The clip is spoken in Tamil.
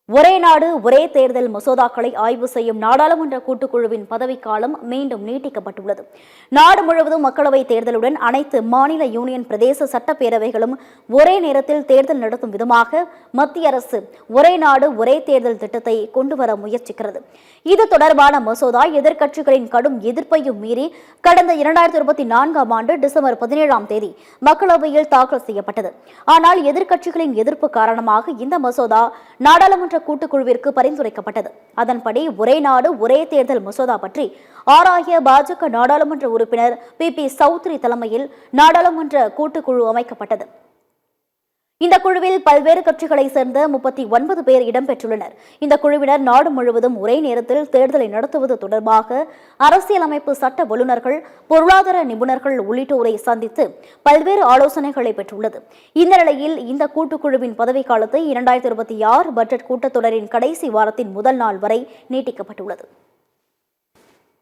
ஒரே நாடு ஒரே தேர்தல் மசோதாக்களை ஆய்வு செய்யும் நாடாளுமன்ற கூட்டுக்குழுவின் பதவிக்காலம் மீண்டும் நீட்டிக்கப்பட்டுள்ளது. நாடு முழுவதும் மக்களவைத் தேர்தலுடன் அனைத்து மாநில யூனியன் பிரதேச சட்டப்பேரவைகளும் ஒரே நேரத்தில் தேர்தல் நடத்தும் விதமாக மத்திய அரசு ஒரே நாடு ஒரே தேர்தல் திட்டத்தை கொண்டுவர முயற்சிக்கிறது. இது தொடர்பான மசோதா எதிர்க்கட்சிகளின் கடும் எதிர்ப்பையும் மீறி கடந்த 2024ஆம் ஆண்டு டிசம்பர் 17ஆம் தேதி மக்களவையில் தாக்கல் செய்யப்பட்டது. ஆனால் எதிர்க்கட்சிகளின் எதிர்ப்பு காரணமாக இந்த மசோதா நாடாளுமன்ற கூட்டுக்குழுவிற்கு பரிந்துரைக்கப்பட்டது. அதன்படி ஒரே நாடு ஒரே தேர்தல் மசோதா பற்றி ஆராய பாஜக நாடாளுமன்ற உறுப்பினர் பி சௌத்ரி தலைமையில் நாடாளுமன்ற கூட்டுக்குழு அமைக்கப்பட்டது. இந்த குழுவில் பல்வேறு கட்சிகளைச் சேர்ந்த 39 பேர் இடம்பெற்றுள்ளனர். இந்த குழுவினர் நாடு முழுவதும் ஒரே நேரத்தில் தேர்தலை நடத்துவது தொடர்பாக அரசியலமைப்பு சட்ட வல்லுநர்கள், பொருளாதார நிபுணர்கள் உள்ளிட்டோரை சந்தித்து பல்வேறு ஆலோசனைகளை பெற்றுள்ளது. இந்த நிலையில் இந்த கூட்டுக்குழுவின் பதவிக்காலத்தை 2026 பட்ஜெட் கூட்டத்தொடரின் கடைசி வாரத்தின் முதல் நாள் வரை நீட்டிக்கப்பட்டுள்ளது.